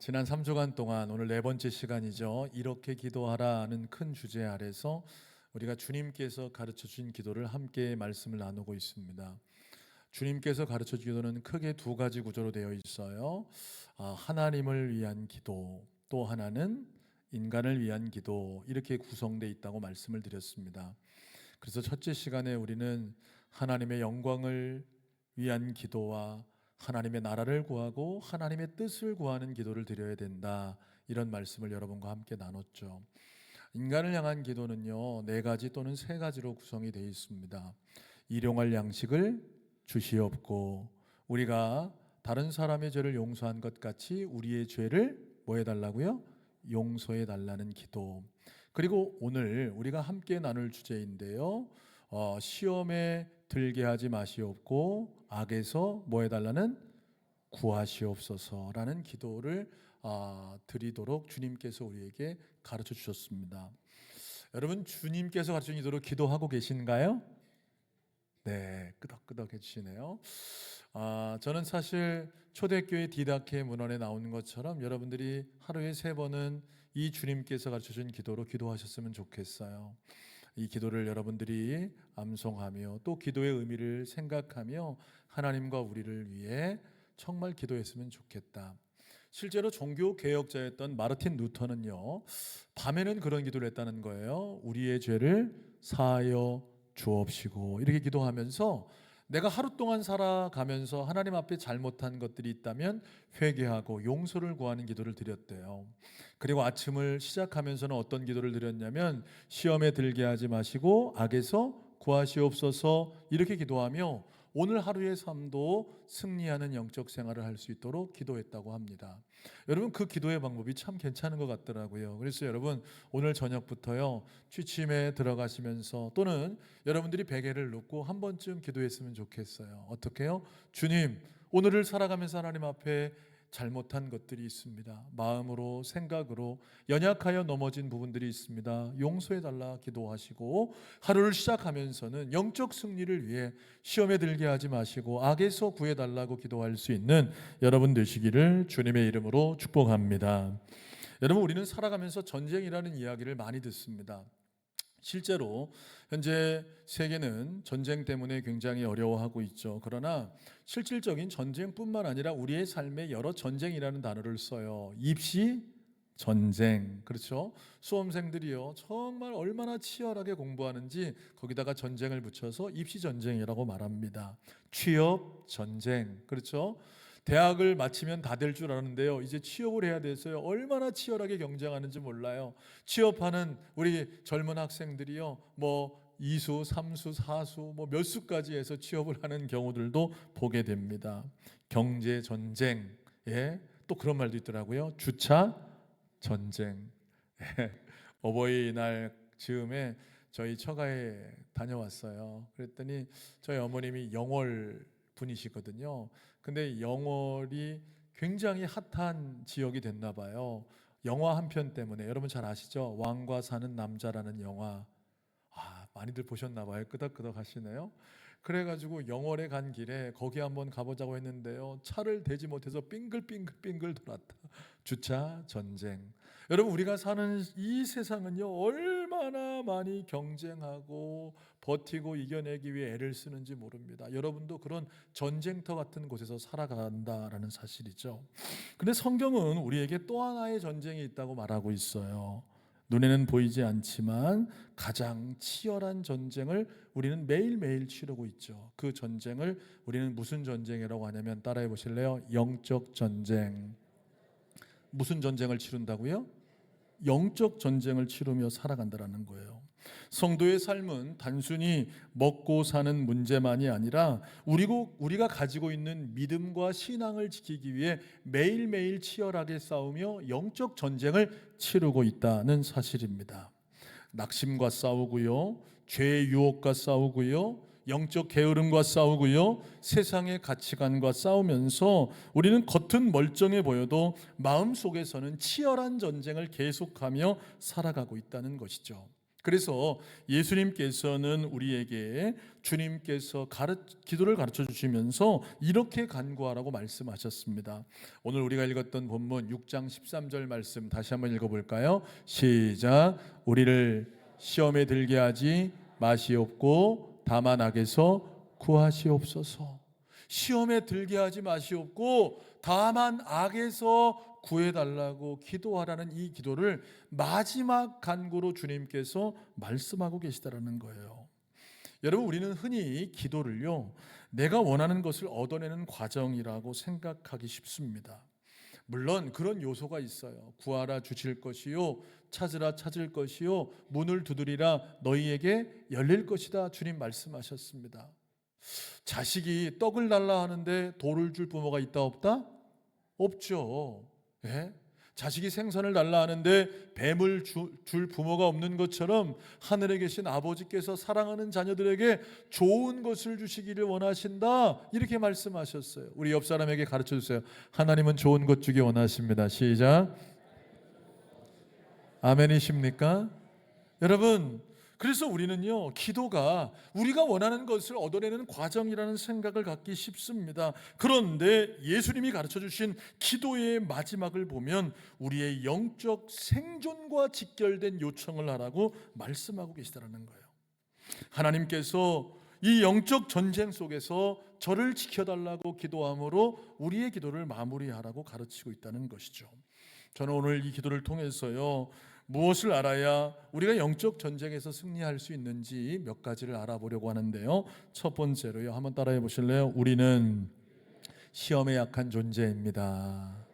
지난 3주간 동안 오늘 네 번째 시간이죠. 이렇게 기도하라는 큰 주제 아래서 우리가 주님께서 가르쳐 주신 기도를 함께 말씀을 나누고 있습니다. 주님께서 가르쳐 주신 기도는 크게 두 가지 구조로 되어 있어요. 하나님을 위한 기도, 또 하나는 인간을 위한 기도, 이렇게 구성되어 있다고 말씀을 드렸습니다. 그래서 첫째 시간에 우리는 하나님의 영광을 위한 기도와 하나님의 나라를 구하고 하나님의 뜻을 구하는 기도를 드려야 된다, 이런 말씀을 여러분과 함께 나눴죠. 인간을 향한 기도는요, 네 가지 또는 세 가지로 구성이 되어 있습니다. 일용할 양식을 주시옵고, 우리가 다른 사람의 죄를 용서한 것 같이 우리의 죄를 뭐 해달라고요? 용서해 달라는 기도. 그리고 오늘 우리가 함께 나눌 주제인데요, 시험에 들게 하지 마시옵고 악에서 뭐 해달라는 구하시옵소서라는 기도를 드리도록 주님께서 우리에게 가르쳐 주셨습니다. 여러분, 주님께서 가르쳐 준 기도로 기도하고 계신가요? 네, 끄덕끄덕 해주시네요. 저는 사실 초대교회 디다케 문헌에 나오는 것처럼 여러분들이 하루에 3번은 이 주님께서 가르쳐준 기도로 기도하셨으면 좋겠어요. 이 기도를 여러분들이 암송하며 또 기도의 의미를 생각하며 하나님과 우리를 위해 정말 기도했으면 좋겠다. 실제로 종교 개혁자였던 마르틴 루터는요, 밤에는 그런 기도를 했다는 거예요. 우리의 죄를 사하여 주옵시고, 이렇게 기도하면서 내가 하루 동안 살아가면서 하나님 앞에 잘못한 것들이 있다면 회개하고 용서를 구하는 기도를 드렸대요. 그리고 아침을 시작하면서는 어떤 기도를 드렸냐면, 시험에 들게 하지 마시고 악에서 구하시옵소서, 이렇게 기도하며 오늘 하루의 삶도 승리하는 영적 생활을 할 수 있도록 기도했다고 합니다. 여러분, 그 기도의 방법이 참 괜찮은 것 같더라고요. 그래서 여러분, 오늘 저녁부터요, 취침에 들어가시면서 또는 여러분들이 베개를 눕고 한 번쯤 기도했으면 좋겠어요. 어떻게요? 주님, 오늘을 살아가면서 하나님 앞에 잘못한 것들이 있습니다. 마음으로, 생각으로 연약하여 넘어진 부분들이 있습니다. 용서해달라 기도하시고, 하루를 시작하면서는 영적 승리를 위해 시험에 들게 하지 마시고 악에서 구해달라고 기도할 수 있는 여러분 되시기를 주님의 이름으로 축복합니다. 여러분, 우리는 살아가면서 전쟁이라는 이야기를 많이 듣습니다. 실제로 현재 세계는 전쟁 때문에 굉장히 어려워하고 있죠. 그러나 실질적인 전쟁뿐만 아니라 우리의 삶에 여러 전쟁이라는 단어를 써요. 입시 전쟁, 그렇죠? 수험생들이요, 정말 얼마나 치열하게 공부하는지 거기다가 전쟁을 붙여서 입시 전쟁이라고 말합니다. 취업 전쟁, 그렇죠? 대학을 마치면 다 될 줄 아는데요, 이제 취업을 해야 돼서요, 얼마나 치열하게 경쟁하는지 몰라요. 취업하는 우리 젊은 학생들이요, 뭐 2수, 3수, 4수, 뭐 몇 수까지 해서 취업을 하는 경우들도 보게 됩니다. 경제 전쟁, 또 그런 말도 있더라고요. 주차 전쟁. 어버이날 즈음에 저희 처가에 다녀왔어요. 그랬더니 저희 어머님이 영월 분이시거든요. 근데 영월이 굉장히 핫한 지역이 됐나 봐요. 영화 한 편 때문에. 여러분 잘 아시죠? 왕과 사는 남자라는 영화. 많이들 보셨나 봐요. 끄덕끄덕 하시네요. 그래가지고 영월에 간 길에 거기 한번 가보자고 했는데요, 차를 대지 못해서 빙글빙글 돌았다. 주차 전쟁. 여러분, 우리가 사는 이 세상은요, 얼마나 많이 경쟁하고 버티고 이겨내기 위해 애를 쓰는지 모릅니다. 여러분도 그런 전쟁터 같은 곳에서 살아간다라는 사실이죠. 근데 성경은 우리에게 또 하나의 전쟁이 있다고 말하고 있어요. 눈에는 보이지 않지만 가장 치열한 전쟁을 우리는 매일매일 치르고 있죠. 그 전쟁을 우리는 무슨 전쟁이라고 하냐면, 따라해 보실래요? 영적 전쟁. 무슨 전쟁을 치른다고요? 영적 전쟁을 치르며 살아간다는 거예요. 성도의 삶은 단순히 먹고 사는 문제만이 아니라 우리가 가지고 있는 믿음과 신앙을 지키기 위해 매일매일 치열하게 싸우며 영적 전쟁을 치르고 있다는 사실입니다. 낙심과 싸우고요, 죄의 유혹과 싸우고요, 영적 게으름과 싸우고요, 세상의 가치관과 싸우면서 우리는 겉은 멀쩡해 보여도 마음속에서는 치열한 전쟁을 계속하며 살아가고 있다는 것이죠. 그래서 예수님께서는 우리에게 주님께서 기도를 가르쳐 주시면서 이렇게 간구하라고 말씀하셨습니다. 오늘 우리가 읽었던 본문 6장 13절 말씀 다시 한번 읽어볼까요? 시작. 우리를 시험에 들게 하지 마시옵고 다만 악에서 구하시옵소서. 시험에 들게 하지 마시옵고 다만 악에서 구해달라고 기도하라는 이 기도를 마지막 간구로 주님께서 말씀하고 계시다라는 거예요. 여러분, 우리는 흔히 기도를요, 내가 원하는 것을 얻어내는 과정이라고 생각하기 쉽습니다. 물론 그런 요소가 있어요. 구하라 주실 것이요, 찾으라 찾을 것이요, 문을 두드리라 너희에게 열릴 것이다. 주님 말씀하셨습니다. 자식이 떡을 달라 하는데 돌을 줄 부모가 있다 없다? 없죠. 예? 자식이 생선을 달라 하는데 뱀을 줄 부모가 없는 것처럼 하늘에 계신 아버지께서 사랑하는 자녀들에게 좋은 것을 주시기를 원하신다, 이렇게 말씀하셨어요. 우리 옆 사람에게 가르쳐 주세요. 하나님은 좋은 것 주기 원하십니다. 시작. 아멘이십니까? 여러분, 그래서 우리는요, 기도가 우리가 원하는 것을 얻어내는 과정이라는 생각을 갖기 쉽습니다. 그런데 예수님이 가르쳐 주신 기도의 마지막을 보면 우리의 영적 생존과 직결된 요청을 하라고 말씀하고 계시다는 거예요. 하나님께서 이 영적 전쟁 속에서 저를 지켜달라고 기도함으로 우리의 기도를 마무리하라고 가르치고 있다는 것이죠. 저는 오늘 이 기도를 통해서요, 무엇을 알아야 우리가 영적 전쟁에서 승리할 수 있는지 몇 가지를 알아보려고 하는데요. 첫 번째로요, 한번 따라해 보실래요? 우리는 시험에 약한 존재입니다.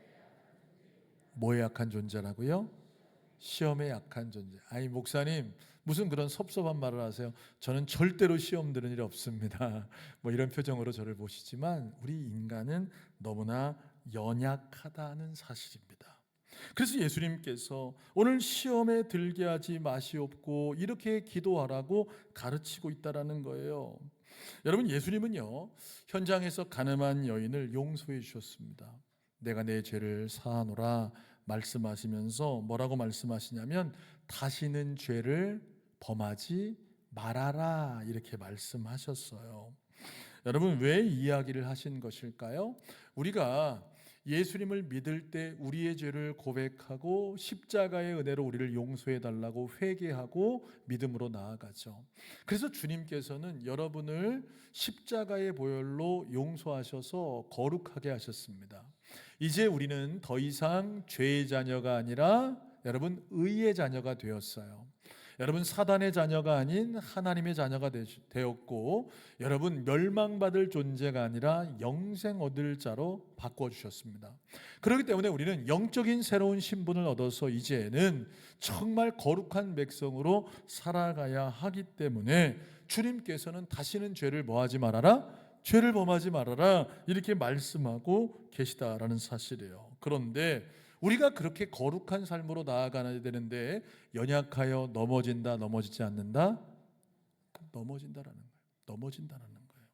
뭐에 약한 존재라고요? 시험에 약한 존재. 아이, 목사님 무슨 그런 섭섭한 말을 하세요? 저는 절대로 시험 드는 일 없습니다. 뭐 이런 표정으로 저를 보시지만 우리 인간은 너무나 연약하다는 사실입니다. 그래서 예수님께서 오늘 시험에 들게 하지 마시옵고 이렇게 기도하라고 가르치고 있다라는 거예요. 여러분, 예수님은요, 현장에서 가늠한 여인을 용서해 주셨습니다. 내가 내 죄를 사하노라 말씀하시면서 뭐라고 말씀하시냐면 다시는 죄를 범하지 말아라, 이렇게 말씀하셨어요. 여러분, 왜 이 이야기를 하신 것일까요? 우리가 예수님을 믿을 때 우리의 죄를 고백하고 십자가의 은혜로 우리를 용서해 달라고 회개하고 믿음으로 나아가죠. 그래서 주님께서는 여러분을 십자가의 보혈로 용서하셔서 거룩하게 하셨습니다. 이제 우리는 더 이상 죄의 자녀가 아니라 여러분 의의 자녀가 되었어요. 여러분 사단의 자녀가 아닌 하나님의 자녀가 되었고, 여러분 멸망받을 존재가 아니라 영생 얻을 자로 바꿔주셨습니다. 그렇기 때문에 우리는 영적인 새로운 신분을 얻어서 이제는 정말 거룩한 백성으로 살아가야 하기 때문에 주님께서는 다시는 죄를 뭐하지 말아라? 죄를 범하지 말아라, 이렇게 말씀하고 계시다라는 사실이에요. 그런데 우리가 그렇게 거룩한 삶으로 나아가야 되는데 연약하여 넘어진다, 넘어지지 않는다? 넘어진다라는 거예요. 넘어진다라는 거예요.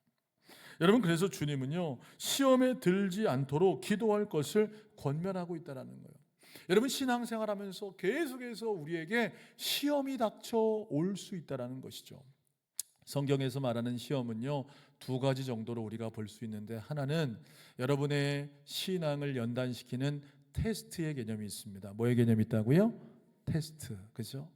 여러분, 그래서 주님은요, 시험에 들지 않도록 기도할 것을 권면하고 있다라는 거예요. 여러분, 신앙생활하면서 계속해서 우리에게 시험이 닥쳐 올 수 있다라는 것이죠. 성경에서 말하는 시험은요, 두 가지 정도로 우리가 볼 수 있는데, 하나는 여러분의 신앙을 연단시키는 테스트의 개념이 있습니다. 뭐의 개념이 있다고요? 테스트. 그죠?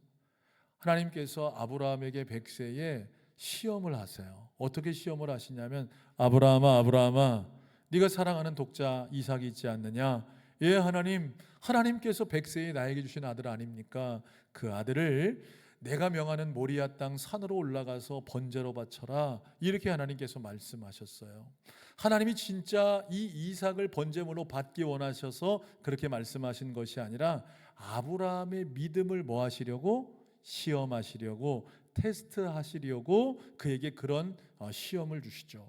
하나님께서 아브라함에게 100세에 시험을 하세요. 어떻게 시험을 하시냐면, 아브라함아, 아브라함아, 네가 사랑하는 독자 이삭이 있지 않느냐? 예, 하나님. 하나님께서 100세에 나에게 주신 아들 아닙니까? 그 아들을 내가 명하는 모리아 땅 산으로 올라가서 번제로 바쳐라, 이렇게 하나님께서 말씀하셨어요. 하나님이 진짜 이 이삭을 번제물로 받기 원하셔서 그렇게 말씀하신 것이 아니라 아브라함의 믿음을 뭐 하시려고? 시험하시려고, 테스트하시려고 그에게 그런 시험을 주시죠.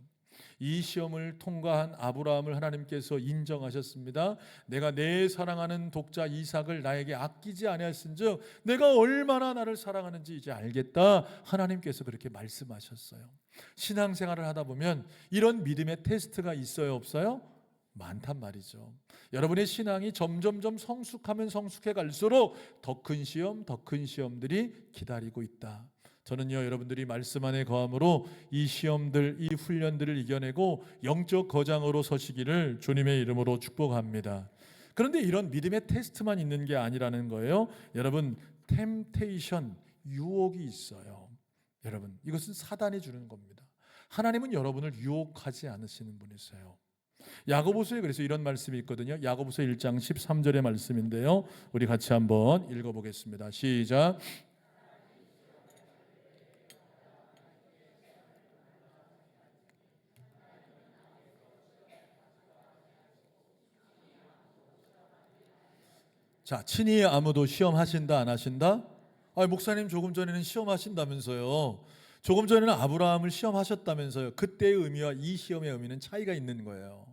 이 시험을 통과한 아브라함을 하나님께서 인정하셨습니다. 내가 내 사랑하는 독자 이삭을 나에게 아끼지 아니하였은즉 내가 얼마나 나를 사랑하는지 이제 알겠다, 하나님께서 그렇게 말씀하셨어요. 신앙생활을 하다 보면 이런 믿음의 테스트가 있어요, 없어요? 많단 말이죠. 여러분의 신앙이 점점점 성숙하면 성숙해 갈수록 더 큰 시험, 더 큰 시험들이 기다리고 있다. 저는요, 여러분들이 말씀 안에 거함으로 이 시험들, 이 훈련들을 이겨내고 영적 거장으로 서시기를 주님의 이름으로 축복합니다. 그런데 이런 믿음의 테스트만 있는 게 아니라는 거예요. 여러분, 템테이션, 유혹이 있어요. 여러분, 이것은 사단이 주는 겁니다. 하나님은 여러분을 유혹하지 않으시는 분이세요. 야고보서에 그래서 이런 말씀이 있거든요. 야고보서 1장 13절의 말씀인데요. 우리 같이 한번 읽어보겠습니다. 시작. 자, 친히 아무도 시험하신다 안 하신다? 목사님 조금 전에는 시험하신다면서요. 조금 전에는 아브라함을 시험하셨다면서요. 그때의 의미와 이 시험의 의미는 차이가 있는 거예요.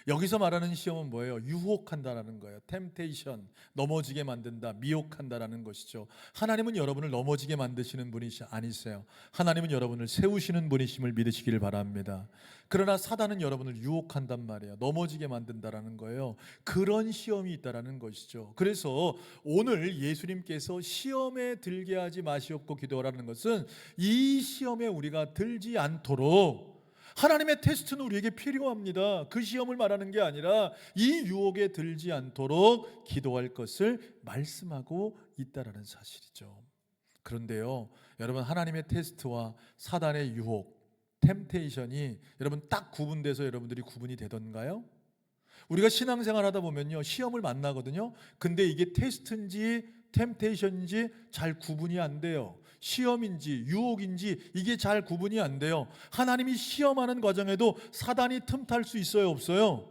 여기서 말하는 시험은 뭐예요? 유혹한다라는 거예요. 템테이션, 넘어지게 만든다, 미혹한다라는 것이죠. 하나님은 여러분을 넘어지게 만드시는 분이 아니세요. 하나님은 여러분을 세우시는 분이심을 믿으시길 바랍니다. 그러나 사단은 여러분을 유혹한단 말이에요. 넘어지게 만든다라는 거예요. 그런 시험이 있다라는 것이죠. 그래서 오늘 예수님께서 시험에 들게 하지 마시옵고 기도하라는 것은 이 시험에 우리가 들지 않도록 하나님의 테스트는 우리에게 필요합니다. 그 시험을 말하는 게 아니라 이 유혹에 들지 않도록 기도할 것을 말씀하고 있다라는 사실이죠. 그런데요, 여러분, 하나님의 테스트와 사단의 유혹, 템테이션이 여러분 딱 구분돼서 여러분들이 구분이 되던가요? 우리가 신앙생활 하다 보면요, 시험을 만나거든요. 근데 이게 테스트인지 템테이션인지 잘 구분이 안 돼요. 시험인지 유혹인지 이게 잘 구분이 안 돼요. 하나님이 시험하는 과정에도 사단이 틈탈 수 있어요, 없어요?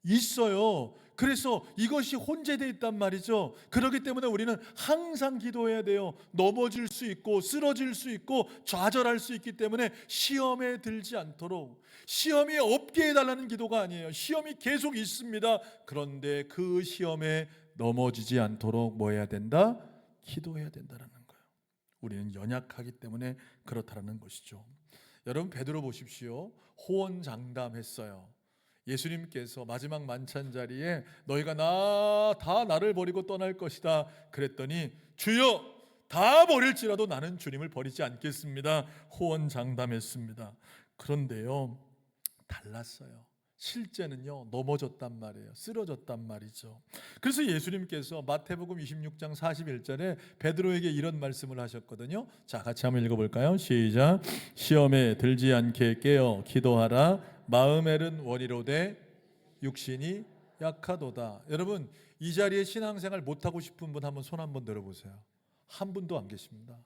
있어요. 그래서 이것이 혼재되어 있단 말이죠. 그렇기 때문에 우리는 항상 기도해야 돼요. 넘어질 수 있고 쓰러질 수 있고 좌절할 수 있기 때문에 시험에 들지 않도록, 시험이 없게 해달라는 기도가 아니에요. 시험이 계속 있습니다. 그런데 그 시험에 넘어지지 않도록 뭐 해야 된다? 기도해야 된다는 거예요. 우리는 연약하기 때문에 그렇다는 것이죠. 여러분, 베드로 보십시오. 호언장담했어요. 예수님께서 마지막 만찬 자리에 너희가 다 나를 버리고 떠날 것이다 그랬더니 주여 다 버릴지라도 나는 주님을 버리지 않겠습니다. 호언장담했습니다. 그런데요, 달랐어요. 실제는요, 넘어졌단 말이에요. 쓰러졌단 말이죠. 그래서 예수님께서 마태복음 26장 41절에 베드로에게 이런 말씀을 하셨거든요. 자, 같이 한번 읽어볼까요? 시작. 시험에 들지 않게 깨어 기도하라. 마음에는 원이로되 육신이 약하도다. 여러분, 이 자리에 신앙생활 못하고 싶은 분 한번 손 한번 들어보세요. 한 분도 안 계십니다.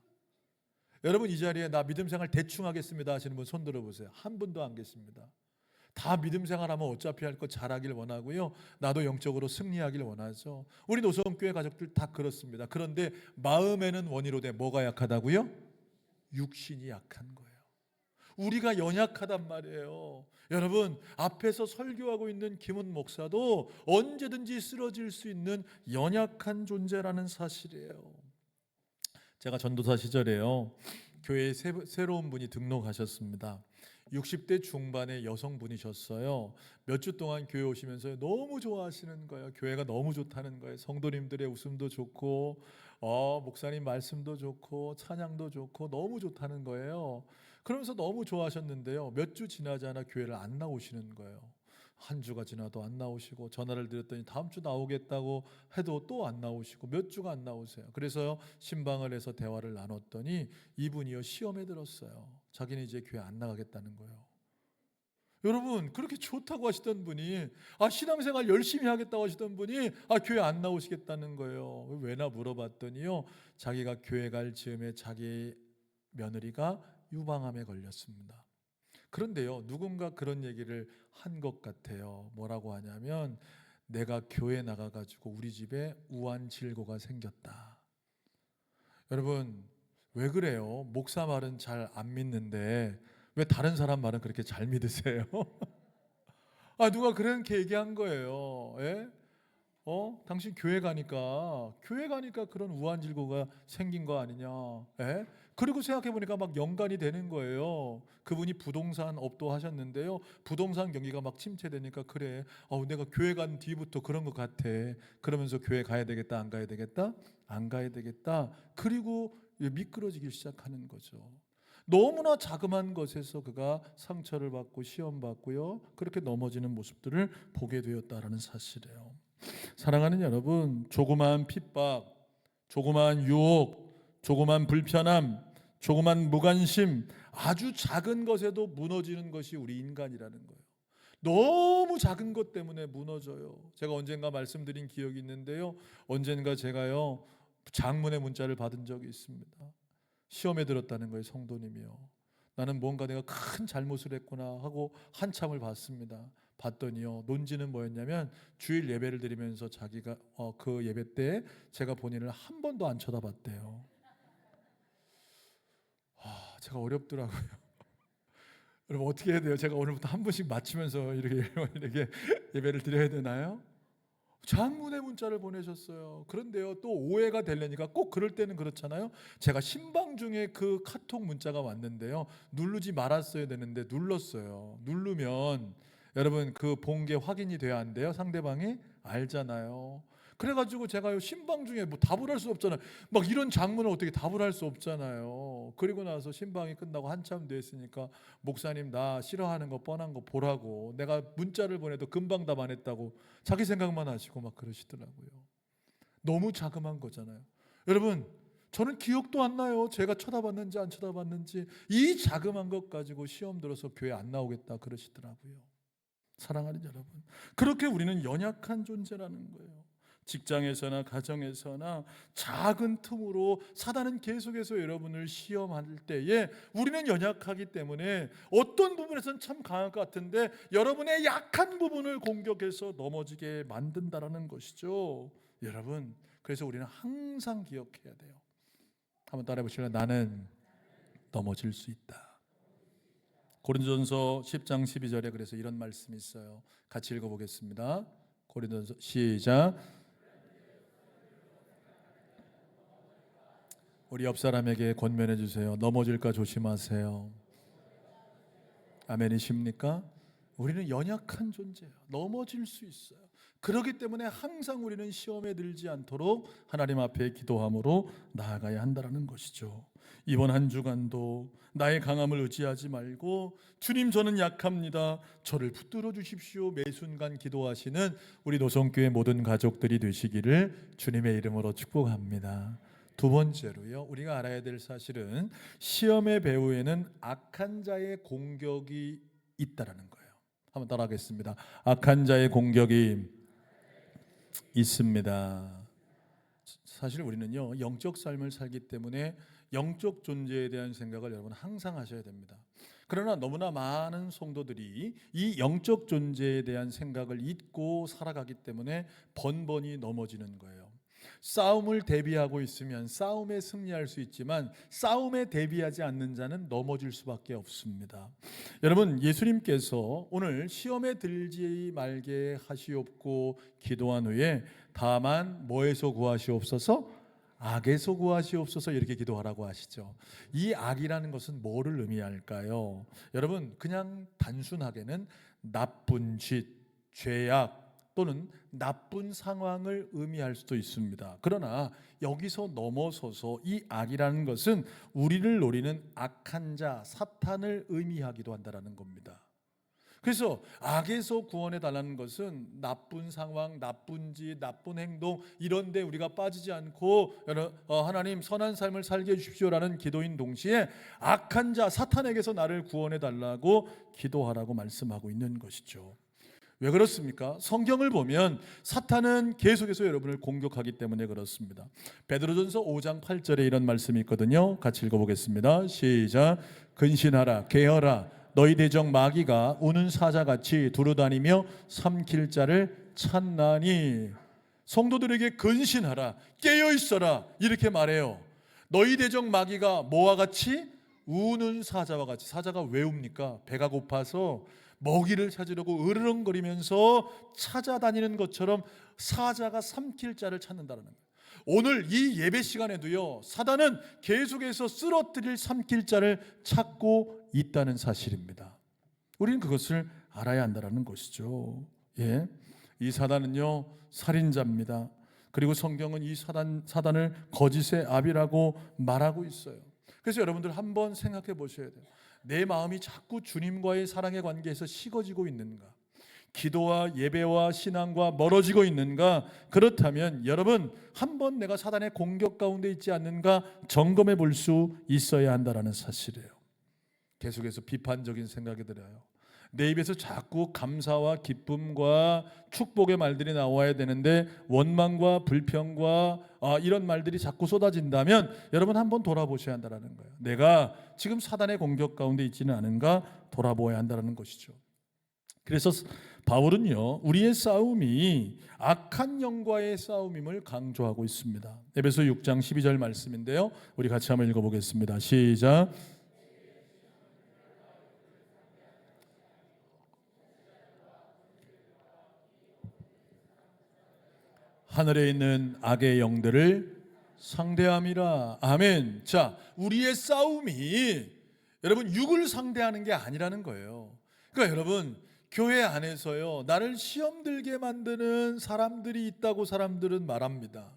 여러분, 이 자리에 나 믿음생활 대충 하겠습니다 하시는 분 손 들어보세요. 한 분도 안 계십니다. 다 믿음 생활하면 어차피 할 거 잘하길 원하고요. 나도 영적으로 승리하길 원하죠. 우리 노성교회 가족들 다 그렇습니다. 그런데 마음에는 원이로되 뭐가 약하다고요? 육신이 약한 거예요. 우리가 연약하단 말이에요. 여러분, 앞에서 설교하고 있는 김은 목사도 언제든지 쓰러질 수 있는 연약한 존재라는 사실이에요. 제가 전도사 시절에요, 교회에 새로운 분이 등록하셨습니다. 60대 중반의 여성분이셨어요. 몇 주 동안 교회 오시면서 너무 좋아하시는 거예요. 교회가 너무 좋다는 거예요. 성도님들의 웃음도 좋고 목사님 말씀도 좋고 찬양도 좋고 너무 좋다는 거예요. 그러면서 너무 좋아하셨는데요, 몇 주 지나지 않아 교회를 안 나오시는 거예요. 한 주가 지나도 안 나오시고, 전화를 드렸더니 다음 주 나오겠다고 해도 또 안 나오시고, 몇 주가 안 나오세요. 그래서 신방을 해서 대화를 나눴더니 이분이요, 시험에 들었어요. 자기는 이제 교회 안 나가겠다는 거예요. 여러분, 그렇게 좋다고 하시던 분이, 신앙생활 열심히 하겠다고 하시던 분이 교회 안 나오시겠다는 거예요. 왜나 물어봤더니요, 자기가 교회 갈 즈음에 자기 며느리가 유방암에 걸렸습니다. 그런데요, 누군가 그런 얘기를 한 것 같아요. 뭐라고 하냐면, 내가 교회 나가가지고 우리 집에 우환질고가 생겼다. 여러분, 왜 그래요? 목사 말은 잘 안 믿는데 왜 다른 사람 말은 그렇게 잘 믿으세요? 누가 그렇게 얘기한 거예요. 예? 당신 교회 가니까 그런 우한 질고가 생긴 거 아니냐. 에? 그리고 생각해 보니까 막 연관이 되는 거예요. 그분이 부동산 업도 하셨는데요. 부동산 경기가 막 침체되니까 그래. 내가 교회 간 뒤부터 그런 것 같아. 그러면서 교회 가야 되겠다, 안 가야 되겠다, 안 가야 되겠다. 그리고 미끄러지기 시작하는 거죠. 너무나 자그마한 것에서 그가 상처를 받고 시험 받고요. 그렇게 넘어지는 모습들을 보게 되었다라는 사실이에요. 사랑하는 여러분, 조그마한 핍박, 조그마한 유혹, 조그마한 불편함, 조그마한 무관심, 아주 작은 것에도 무너지는 것이 우리 인간이라는 거예요. 너무 작은 것 때문에 무너져요. 제가 언젠가 말씀드린 기억이 있는데요. 언젠가 제가요, 장문의 문자를 받은 적이 있습니다. 시험에 들었다는 거예요, 성도님이요. 나는 뭔가 내가 큰 잘못을 했구나 하고 한참을 봤습니다. 봤더니요, 논지는 뭐였냐면 주일 예배를 드리면서 자기가 그 예배 때 제가 본인을 한 번도 안 쳐다봤대요. 제가 어렵더라고요. 여러분 어떻게 해야 돼요? 제가 오늘부터 한 분씩 맞추면서 이렇게 예배를 드려야 되나요? 장문의 문자를 보내셨어요. 그런데요, 또 오해가 되려니까 꼭 그럴 때는 그렇잖아요. 제가 신방 중에 그 카톡 문자가 왔는데요, 누르지 말았어야 되는데 눌렀어요. 누르면 여러분 그 본 게 확인이 돼야 안 돼요? 상대방이 알잖아요. 그래가지고 제가요, 신방 중에 뭐 답을 할 수 없잖아요. 막 이런 장문을 어떻게 답을 할 수 없잖아요. 그리고 나서 신방이 끝나고 한참 됐으니까 목사님 나 싫어하는 거 뻔한 거 보라고, 내가 문자를 보내도 금방 답 안 했다고 자기 생각만 하시고 막 그러시더라고요. 너무 자그마한 거잖아요. 여러분 저는 기억도 안 나요. 제가 쳐다봤는지 안 쳐다봤는지. 이 자그마한 것 가지고 시험 들어서 교회 안 나오겠다 그러시더라고요. 사랑하는 여러분, 그렇게 우리는 연약한 존재라는 거예요. 직장에서나 가정에서나 작은 틈으로 사단은 계속해서 여러분을 시험할 때에 우리는 연약하기 때문에 어떤 부분에서는 참 강할 것 같은데 여러분의 약한 부분을 공격해서 넘어지게 만든다라는 것이죠. 여러분, 그래서 우리는 항상 기억해야 돼요. 한번 따라해 보실래요? 나는 넘어질 수 있다. 고린도전서 10장 12절에 그래서 이런 말씀이 있어요. 같이 읽어보겠습니다. 고린도전서 시작. 우리 옆 사람에게 권면해 주세요. 넘어질까 조심하세요. 아멘이십니까? 우리는 연약한 존재예요. 넘어질 수 있어요. 그렇기 때문에 항상 우리는 시험에 들지 않도록 하나님 앞에 기도함으로 나아가야 한다는 것이죠. 이번 한 주간도 나의 강함을 의지하지 말고 주님 저는 약합니다, 저를 붙들어 주십시오 매 순간 기도하시는 우리 노성교회 모든 가족들이 되시기를 주님의 이름으로 축복합니다. 두 번째로요, 우리가 알아야 될 사실은 시험의 배후에는 악한 자의 공격이 있다라는 거예요. 한번 따라하겠습니다. 악한 자의 공격이 있습니다. 사실 우리는요, 영적 삶을 살기 때문에 영적 존재에 대한 생각을 여러분 항상 하셔야 됩니다. 그러나 너무나 많은 성도들이 이 영적 존재에 대한 생각을 잊고 살아가기 때문에 번번이 넘어지는 거예요. 싸움을 대비하고 있으면 싸움에 승리할 수 있지만 싸움에 대비하지 않는 자는 넘어질 수밖에 없습니다. 여러분, 예수님께서 오늘 시험에 들지 말게 하시옵고 기도한 후에 다만 뭐에서 구하시옵소서? 악에서 구하시옵소서 이렇게 기도하라고 하시죠. 이 악이라는 것은 뭐를 의미할까요? 여러분, 그냥 단순하게는 나쁜 짓, 죄악 또는 나쁜 상황을 의미할 수도 있습니다. 그러나 여기서 넘어서서 이 악이라는 것은 우리를 노리는 악한 자, 사탄을 의미하기도 한다는 겁니다. 그래서 악에서 구원해 달라는 것은 나쁜 상황, 나쁜 짓, 나쁜 행동 이런 데 우리가 빠지지 않고 하나님 선한 삶을 살게 해주십시오라는 기도인 동시에 악한 자, 사탄에게서 나를 구원해 달라고 기도하라고 말씀하고 있는 것이죠. 왜 그렇습니까? 성경을 보면 사탄은 계속해서 여러분을 공격하기 때문에 그렇습니다. 베드로전서 5장 8절에 이런 말씀이 있거든요. 같이 읽어보겠습니다. 시작. 근신하라, 깨어라. 너희 대적 마귀가 우는 사자같이 두루다니며 삼킬 자를 찾나니. 성도들에게 근신하라, 깨어있어라 이렇게 말해요. 너희 대적 마귀가 뭐와 같이? 우는 사자와 같이. 사자가 왜 웁니까? 배가 고파서 먹이를 찾으려고 으르렁거리면서 찾아다니는 것처럼 사자가 삼킬 자를 찾는다는 거예요. 오늘 이 예배 시간에도요, 사단은 계속해서 쓰러뜨릴 삼킬 자를 찾고 있다는 사실입니다. 우리는 그것을 알아야 한다는 것이죠. 예, 이 사단은요 살인자입니다. 그리고 성경은 이 사단을 거짓의 아비라고 말하고 있어요. 그래서 여러분들 한번 생각해 보셔야 돼요. 내 마음이 자꾸 주님과의 사랑의 관계에서 식어지고 있는가? 기도와 예배와 신앙과 멀어지고 있는가? 그렇다면 여러분 한번 내가 사단의 공격 가운데 있지 않는가 점검해 볼 수 있어야 한다는 사실이에요. 계속해서 비판적인 생각이 들어요. 내 입에서 자꾸 감사와 기쁨과 축복의 말들이 나와야 되는데 원망과 불평과 이런 말들이 자꾸 쏟아진다면 여러분 한번 돌아보셔야 한다는 거예요. 내가 지금 사단의 공격 가운데 있지는 않은가 돌아보아야 한다는 것이죠. 그래서 바울은요 우리의 싸움이 악한 영과의 싸움임을 강조하고 있습니다. 에베소 6장 12절 말씀인데요, 우리 같이 한번 읽어보겠습니다. 시작. 하늘에 있는 악의 영들을 상대함이라. 아멘. 자, 우리의 싸움이 여러분 육을 상대하는 게 아니라는 거예요. 그러니까 여러분 교회 안에서요 나를 시험 들게 만드는 사람들이 있다고 사람들은 말합니다.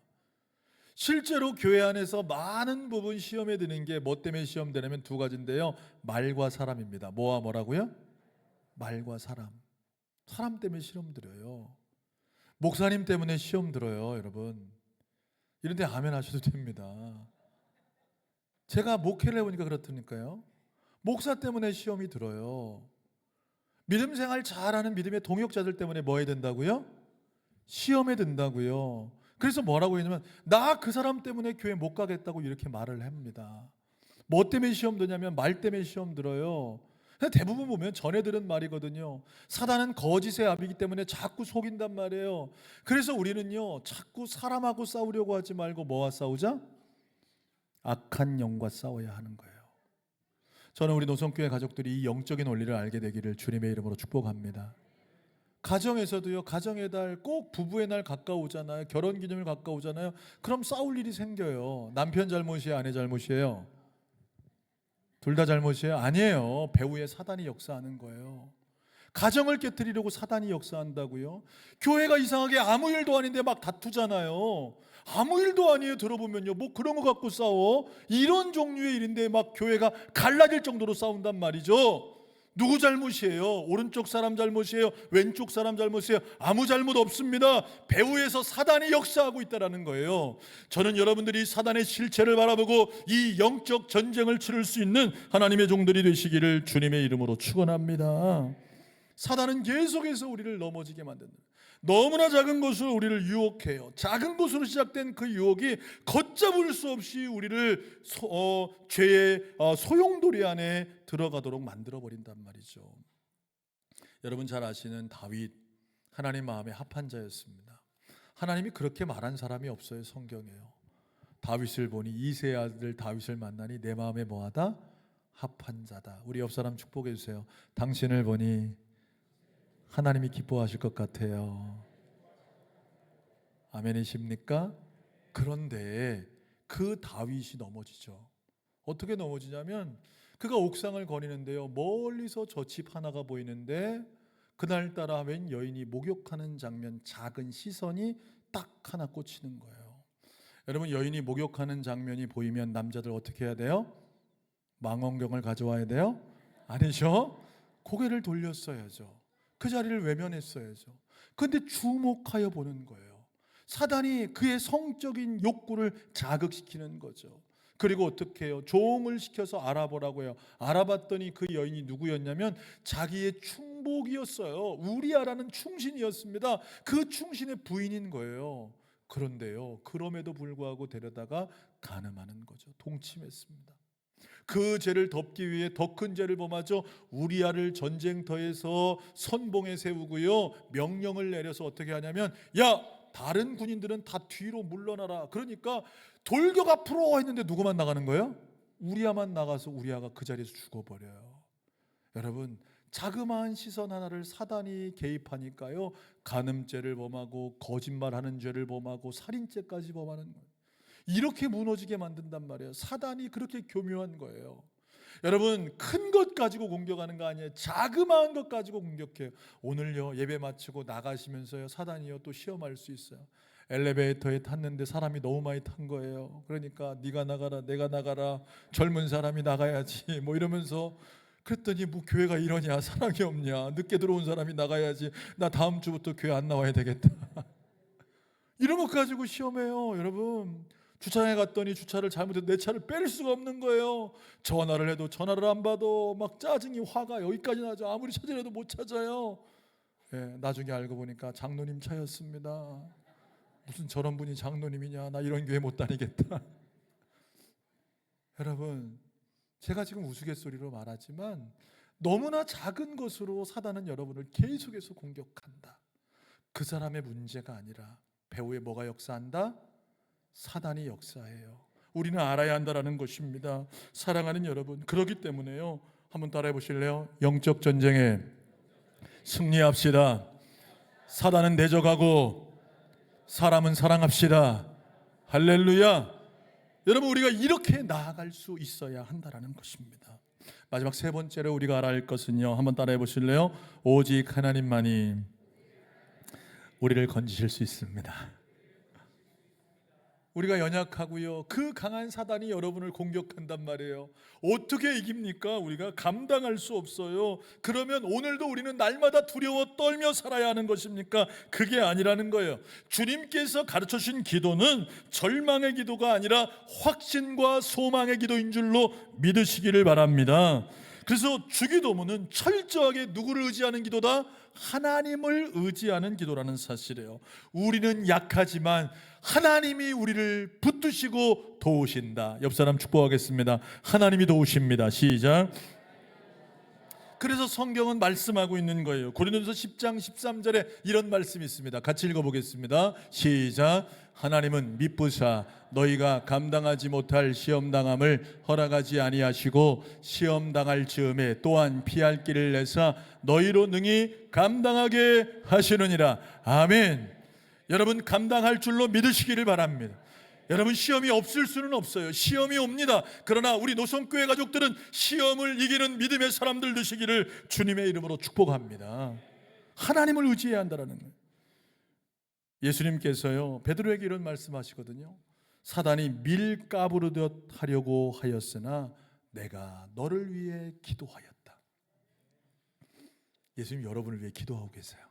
실제로 교회 안에서 많은 부분 시험에 드는 게 뭐 때문에 시험 되냐면 두 가지인데요, 말과 사람입니다. 뭐와 뭐라고요? 말과 사람. 사람 때문에 시험 들어요. 목사님 때문에 시험 들어요, 여러분. 이런데 아멘 하셔도 됩니다. 제가 목회를 해보니까 그렇다니까요. 목사 때문에 시험이 들어요. 믿음 생활 잘하는 믿음의 동역자들 때문에 뭐 해야 된다고요? 시험에 든다고요. 그래서 뭐라고 했냐면 나 그 사람 때문에 교회 못 가겠다고 이렇게 말을 합니다. 뭐 때문에 시험 드냐면 말 때문에 시험 들어요. 대부분 보면 전해 들은 말이거든요. 사단은 거짓의 아비이기 때문에 자꾸 속인단 말이에요. 그래서 우리는요 자꾸 사람하고 싸우려고 하지 말고 뭐와 싸우자? 악한 영과 싸워야 하는 거예요. 저는 우리 노성교회 가족들이 이 영적인 원리를 알게 되기를 주님의 이름으로 축복합니다. 가정에서도요, 가정의 달 꼭 부부의 날 가까우잖아요. 결혼기념일 가까우잖아요. 그럼 싸울 일이 생겨요. 남편 잘못이에요, 아내 잘못이에요? 둘 다 잘못이에요? 아니에요. 배후에 사단이 역사하는 거예요. 가정을 깨뜨리려고 사단이 역사한다고요? 교회가 이상하게 아무 일도 아닌데 막 다투잖아요. 아무 일도 아니에요. 들어보면요, 뭐 그런 거 갖고 싸워? 이런 종류의 일인데 막 교회가 갈라질 정도로 싸운단 말이죠. 누구 잘못이에요? 오른쪽 사람 잘못이에요? 왼쪽 사람 잘못이에요? 아무 잘못 없습니다. 배후에서 사단이 역사하고 있다는 거예요. 저는 여러분들이 사단의 실체를 바라보고 이 영적 전쟁을 치를 수 있는 하나님의 종들이 되시기를 주님의 이름으로 축원합니다. 사단은 계속해서 우리를 넘어지게 만든다. 너무나 작은 것으로 우리를 유혹해요. 작은 것으로 시작된 그 유혹이 걷잡을 수 없이 우리를 죄의 소용돌이 안에 들어가도록 만들어버린단 말이죠. 여러분 잘 아시는 다윗, 하나님 마음에 합한 자였습니다. 하나님이 그렇게 말한 사람이 없어요, 성경에요. 다윗을 보니 이세의 아들 다윗을 만나니 내 마음에 뭐하다? 합한 자다. 우리 옆 사람 축복해 주세요. 당신을 보니 하나님이 기뻐하실 것 같아요. 아멘이십니까? 그런데 그 다윗이 넘어지죠. 어떻게 넘어지냐면 그가 옥상을 거니는데요, 멀리서 저 집 하나가 보이는데 그날따라 웬 여인이 목욕하는 장면, 작은 시선이 딱 하나 꽂히는 거예요. 여러분, 여인이 목욕하는 장면이 보이면 남자들 어떻게 해야 돼요? 망원경을 가져와야 돼요? 아니죠? 고개를 돌렸어야죠. 그 자리를 외면했어야죠. 그런데 주목하여 보는 거예요. 사단이 그의 성적인 욕구를 자극시키는 거죠. 그리고 어떻게 해요? 종을 시켜서 알아보라고 해요. 알아봤더니 그 여인이 누구였냐면 자기의 충복이었어요. 우리아라는 충신이었습니다. 그 충신의 부인인 거예요. 그런데요, 그럼에도 불구하고 데려다가 간음하는 거죠. 동침했습니다. 그 죄를 덮기 위해 더 큰 죄를 범하죠. 우리아를 전쟁터에서 선봉에 세우고요, 명령을 내려서 어떻게 하냐면, 야, 다른 군인들은 다 뒤로 물러나라. 그러니까 돌격 앞으로 했는데 누구만 나가는 거예요? 우리아만 나가서 우리아가 그 자리에서 죽어버려요. 여러분, 자그마한 시선 하나를 사단이 개입하니까요, 간음죄를 범하고 거짓말하는 죄를 범하고 살인죄까지 범하는 거예요. 이렇게 무너지게 만든단 말이에요. 사단이 그렇게 교묘한 거예요. 여러분, 큰 것 가지고 공격하는 거 아니에요. 자그마한 것 가지고 공격해요. 오늘요, 예배 마치고 나가시면서요, 사단이요 또 시험할 수 있어요. 엘리베이터에 탔는데 사람이 너무 많이 탄 거예요. 그러니까 네가 나가라, 내가 나가라, 젊은 사람이 나가야지 뭐 이러면서, 그랬더니 뭐 교회가 이러냐, 사랑이 없냐, 늦게 들어온 사람이 나가야지, 나 다음 주부터 교회 안 나와야 되겠다. 이런 것 가지고 시험해요. 여러분, 주차장에 갔더니 주차를 잘못해서 내 차를 뺄 수가 없는 거예요. 전화를 해도 전화를 안 받아. 막 짜증이, 화가 여기까지 나죠. 아무리 찾으려도 못 찾아요. 예, 나중에 알고 보니까 장로님 차였습니다. 무슨 저런 분이 장로님이냐, 나 이런 교회 못 다니겠다. 여러분, 제가 지금 우스갯소리로 말하지만 너무나 작은 것으로 사단은 여러분을 계속해서 공격한다. 그 사람의 문제가 아니라 배후에 뭐가 역사한다? 사단이 역사해요. 우리는 알아야 한다라는 것입니다. 사랑하는 여러분, 그렇기 때문에요, 한번 따라해 보실래요? 영적 전쟁에 승리합시다. 사단은 대적하고 사람은 사랑합시다. 할렐루야. 여러분, 우리가 이렇게 나아갈 수 있어야 한다라는 것입니다. 마지막 세 번째로 우리가 알아야 할 것은요, 한번 따라해 보실래요? 오직 하나님만이 우리를 건지실 수 있습니다. 우리가 연약하고요, 그 강한 사단이 여러분을 공격한단 말이에요. 어떻게 이깁니까? 우리가 감당할 수 없어요. 그러면 오늘도 우리는 날마다 두려워 떨며 살아야 하는 것입니까? 그게 아니라는 거예요. 주님께서 가르쳐 주신 기도는 절망의 기도가 아니라 확신과 소망의 기도인 줄로 믿으시기를 바랍니다. 그래서 주기도문은 철저하게 누구를 의지하는 기도다? 하나님을 의지하는 기도라는 사실이에요. 우리는 약하지만 하나님이 우리를 붙드시고 도우신다. 옆 사람 축복하겠습니다. 하나님이 도우십니다. 시작. 그래서 성경은 말씀하고 있는 거예요. 고린도서 10장 13절에 이런 말씀이 있습니다. 같이 읽어보겠습니다. 시작. 하나님은 미쁘사 너희가 감당하지 못할 시험당함을 허락하지 아니하시고 시험당할 즈음에 또한 피할 길을 내사 너희로 능히 감당하게 하시느니라. 아멘. 여러분, 감당할 줄로 믿으시기를 바랍니다. 여러분, 시험이 없을 수는 없어요. 시험이 옵니다. 그러나 우리 노성교회 가족들은 시험을 이기는 믿음의 사람들 되시기를 주님의 이름으로 축복합니다. 하나님을 의지해야 한다는 거예요. 예수님께서요, 베드로에게 이런 말씀하시거든요. 사단이 밀 까부르듯 하려고 하였으나 내가 너를 위해 기도하였다. 예수님 여러분을 위해 기도하고 계세요.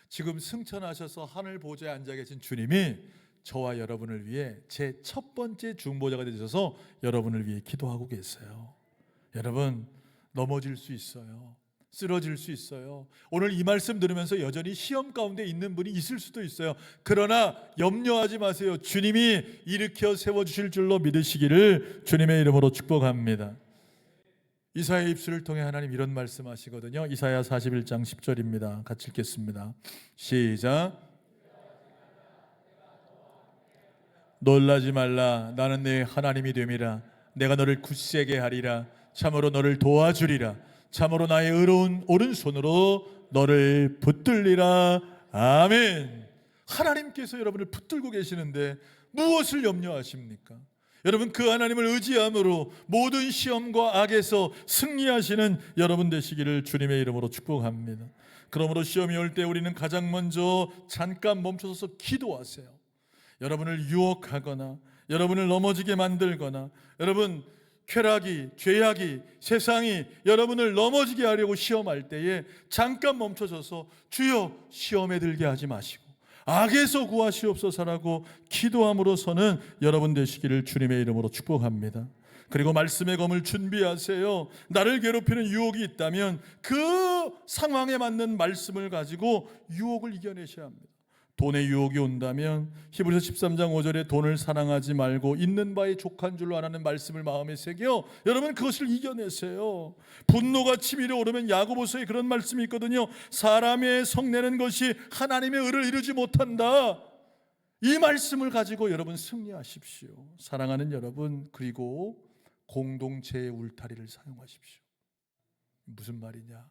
지금 승천하셔서 하늘 보좌에 앉아 계신 주님이 저와 여러분을 위해 제 첫 번째 중보자가 되셔서 여러분을 위해 기도하고 계세요. 여러분, 넘어질 수 있어요. 쓰러질 수 있어요. 오늘 이 말씀 들으면서 여전히 시험 가운데 있는 분이 있을 수도 있어요. 그러나 염려하지 마세요. 주님이 일으켜 세워주실 줄로 믿으시기를 주님의 이름으로 축복합니다. 이사야의 입술을 통해 하나님 이런 말씀하시거든요. 이사야 41장 10절입니다. 같이 읽겠습니다. 시작. 놀라지 말라. 나는 네 하나님이 됨이라. 내가 너를 굳세게 하리라. 참으로 너를 도와주리라. 참으로 나의 의로운 오른손으로 너를 붙들리라. 아멘. 하나님께서 여러분을 붙들고 계시는데 무엇을 염려하십니까? 여러분, 그 하나님을 의지함으로 모든 시험과 악에서 승리하시는 여러분 되시기를 주님의 이름으로 축복합니다. 그러므로 시험이 올 때 우리는 가장 먼저 잠깐 멈춰서서 기도하세요. 여러분을 유혹하거나 여러분을 넘어지게 만들거나 여러분 쾌락이, 죄악이, 세상이 여러분을 넘어지게 하려고 시험할 때에 잠깐 멈춰서서 주여 시험에 들게 하지 마시고 악에서 구하시옵소서라고 기도함으로서는 여러분 되시기를 주님의 이름으로 축복합니다. 그리고 말씀의 검을 준비하세요. 나를 괴롭히는 유혹이 있다면 그 상황에 맞는 말씀을 가지고 유혹을 이겨내셔야 합니다. 돈의 유혹이 온다면 히브리서 13장 5절에 돈을 사랑하지 말고 있는 바에 족한 줄로 아라는 말씀을 마음에 새겨 여러분 그것을 이겨내세요. 분노가 치밀어 오르면 야고보서에 그런 말씀이 있거든요. 사람의 성내는 것이 하나님의 의를 이루지 못한다. 이 말씀을 가지고 여러분 승리하십시오. 사랑하는 여러분, 그리고 공동체의 울타리를 사용하십시오. 무슨 말이냐?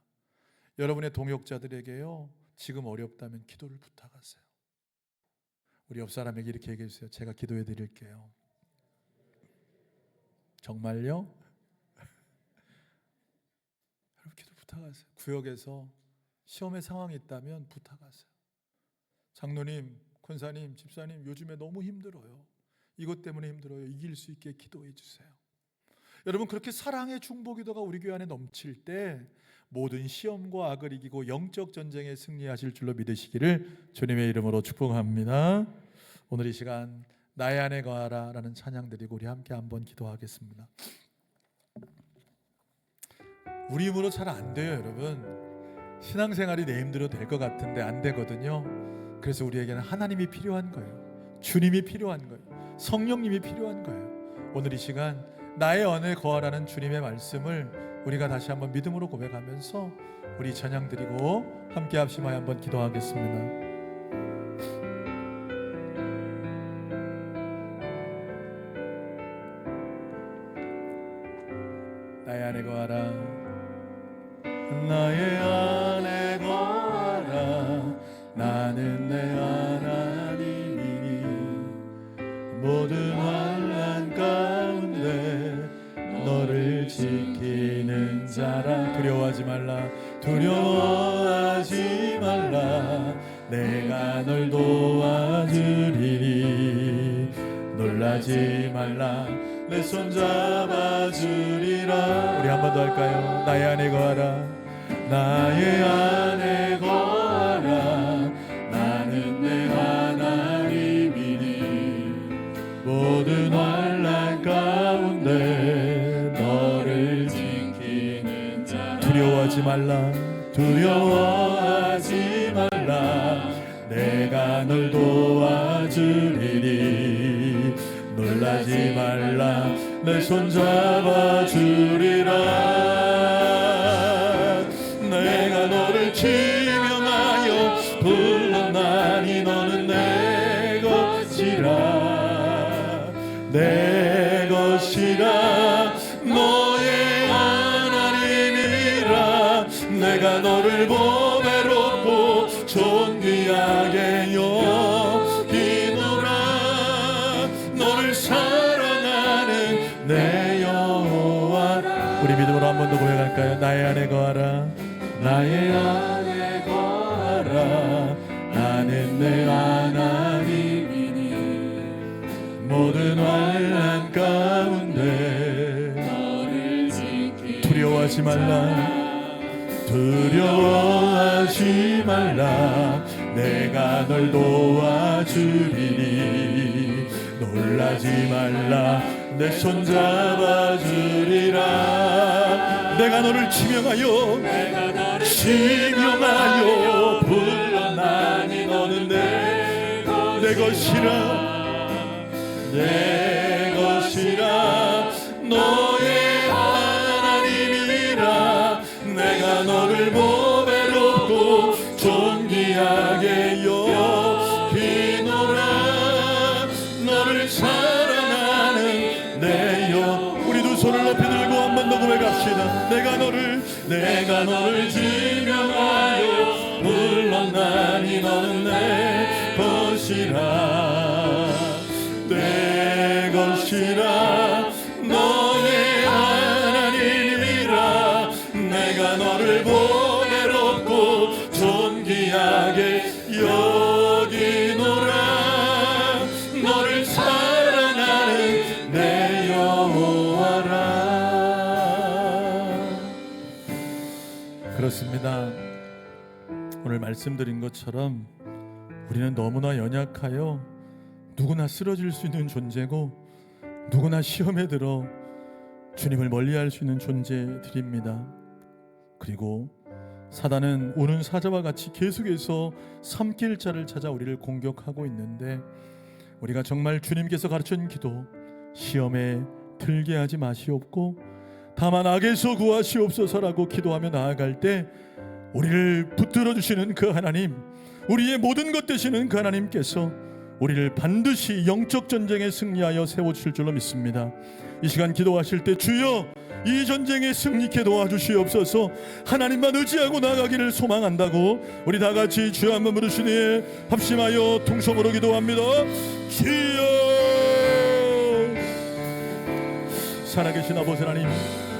여러분의 동역자들에게요, 지금 어렵다면 기도를 부탁하세요. 우리 옆 사람에게 이렇게 얘기해 주세요. 제가 기도해 드릴게요. 정말요? 여러분 기도 부탁하세요. 구역에서 시험의 상황이 있다면 부탁하세요. 장로님, 권사님, 집사님, 요즘에 너무 힘들어요. 이것 때문에 힘들어요. 이길 수 있게 기도해 주세요. 여러분, 그렇게 사랑의 중보기도가 우리 교회 안에 넘칠 때 모든 시험과 악을 이기고 영적 전쟁에 승리하실 줄로 믿으시기를 주님의 이름으로 축복합니다. 오늘 이 시간 나의 안에 거하라 라는 찬양 드리고 우리 함께 한번 기도하겠습니다. 우리 힘으로 잘 안 돼요, 여러분. 신앙생활이 내 힘대로 될 것 같은데 안 되거든요. 그래서 우리에게는 하나님이 필요한 거예요. 주님이 필요한 거예요. 성령님이 필요한 거예요. 오늘 이 시간 나의 안에 거하라는 주님의 말씀을 우리가 다시 한번 믿음으로 고백하면서 우리 찬양 드리고 함께 합심하여 한번 기도하겠습니다. 나의 안에 거하라, 나의 안에 거하라. 나는 내 하나님이니 모든 환난 가운데 너를 지키는 자라. 두려워하지 말라, 두려워하지 말라. 내가 널 도와주리니 놀라지 말라. 내 손 잡아주리라. 우리 한 번 더 할까요? 나의 안에 거하라, 나의 안에 거하라. 나는 내 하나님이니 모든 환난 가운데 너를 지키는 자라. 두려워하지 말라, 두려워하지 말라. 내가 널 도와주리니 놀라지 말라. 내 손 잡아주리라. 내가 너를 지명하여 불렀나니 너는 내 것이라. 내 것이라. 너의 하나님이라. 내가 너를 보배롭고 존귀하게 여기노라. 너를 사랑하는 내 여호와라. 우리 믿음으로 한 번 더 고백할까요? 나의 안에 거하라, 나의 안에 거하라. 나는 내 하나님이니 모든 환난 가운데 너를 지키는 두려워하지 말라, 두려워하지 말라. 내가 널 도와주리니 놀라지 말라. 내 손 잡아주리라. 내가 너를 지명하여 불렀나니 너는 내 것이라. 내 것이라. 너의 하나님이라. 내가 너를 보배롭고 존귀하게 여기노라. 너를 사랑하는 내 영. 우리 두 손을 높이 들고 한 번 더 고백합시다. 내가 너를 지명하여 불렀나니 너는 내 것이라. 내 것이라. 너의 하나님이라. 내가 너를 보배롭고 존귀하게 여기노라. 너를 사랑하는 내 여호와라. 그렇습니다. 오늘 말씀드린 것처럼 우리는 너무나 연약하여 누구나 쓰러질 수 있는 존재고 누구나 시험에 들어 주님을 멀리할 수 있는 존재들입니다. 그리고 사단은 우는 사자와 같이 계속해서 삼킬 자를 찾아 우리를 공격하고 있는데 우리가 정말 주님께서 가르친 기도, 시험에 들게 하지 마시옵고 다만 악에서 구하시옵소서라고 기도하며 나아갈 때 우리를 붙들어 주시는 그 하나님, 우리의 모든 것 되시는 그 하나님께서 우리를 반드시 영적 전쟁에 승리하여 세워주실 줄로 믿습니다. 이 시간 기도하실 때 주여 이 전쟁에 승리케 도와주시옵소서. 하나님만 의지하고 나아가기를 소망한다고 우리 다 같이 주여 한번 부르시니 합심하여 통성으로 기도합니다. 주여. 살아계신 아버지 하나님,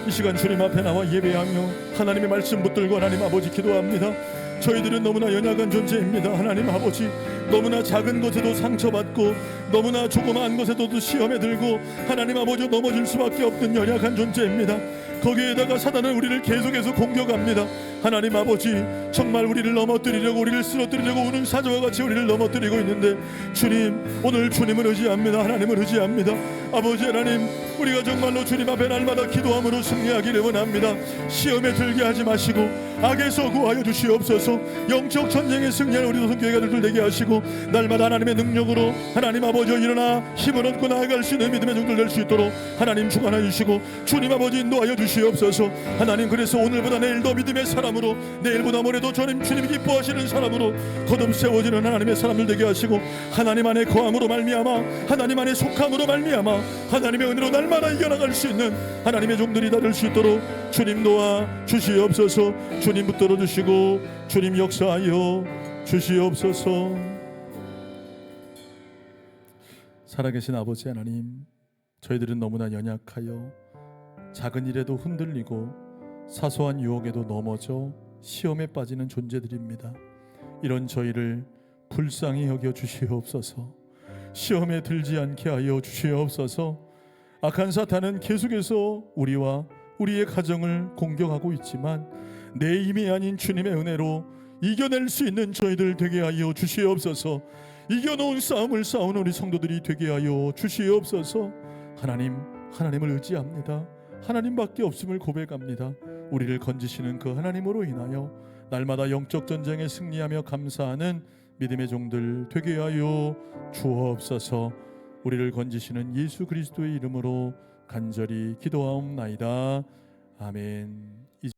이 시간 주님 앞에 나와 예배하며 하나님의 말씀 붙들고 하나님 아버지 기도합니다. 저희들은 너무나 연약한 존재입니다. 하나님 아버지, 너무나 작은 것에도 상처받고 너무나 조그마한 것에도 시험에 들고 하나님 아버지 넘어질 수밖에 없는 연약한 존재입니다. 거기에다가 사단은 우리를 계속해서 공격합니다. 하나님 아버지, 정말 우리를 넘어뜨리려고, 우리를 쓰러뜨리려고 우는 사자와 같이 우리를 넘어뜨리고 있는데 주님, 오늘 주님을 의지합니다. 하나님을 의지합니다. 아버지 하나님, 우리가 정말로 주님 앞에 날마다 기도함으로 승리하기를 원합니다. 시험에 들게 하지 마시고 악에서 구하여 주시옵소서. 영적 전쟁에 승리하는 우리 도성교회가 되게 하시고 날마다 하나님의 능력으로 하나님 아버지 일어나 힘을 얻고 나아갈 수 있는 믿음의 종들 될 수 있도록 하나님 주관하여 주시고 주님 아버지 인도하여 주시옵소서. 하나님, 그래서 오늘보다 내일 더 믿음의 사람으로, 내일보다 모레도 주님 기뻐하시는 사람으로 거듭 세워지는 하나님의 사람들 되게 하시고 하나님 안에 거함으로 말미암아, 하나님 안에 속함으로 말미암아 하나님의 은혜로 날마다 이겨나갈 수 있는 하나님의 종들이 다 될 수 있도록 주님 도와 주시옵소서. 주님 붙들어 주시고 주님 역사하여 주시옵소서. 살아계신 아버지 하나님, 저희들은 너무나 연약하여 작은 일에도 흔들리고 사소한 유혹에도 넘어져 시험에 빠지는 존재들입니다. 이런 저희를 불쌍히 여겨 주시옵소서. 시험에 들지 않게 하여 주시옵소서. 악한 사탄은 계속해서 우리와 우리의 가정을 공격하고 있지만 내 힘이 아닌 주님의 은혜로 이겨낼 수 있는 저희들 되게 하여 주시옵소서. 이겨놓은 싸움을 싸우는 우리 성도들이 되게 하여 주시옵소서. 하나님을 의지합니다. 하나님밖에 없음을 고백합니다. 우리를 건지시는 그 하나님으로 인하여 날마다 영적 전쟁에 승리하며 감사하는 믿음의 종들 되게 하여 주옵소서. 우리를 건지시는 예수 그리스도의 이름으로 간절히 기도하옵나이다. 아멘.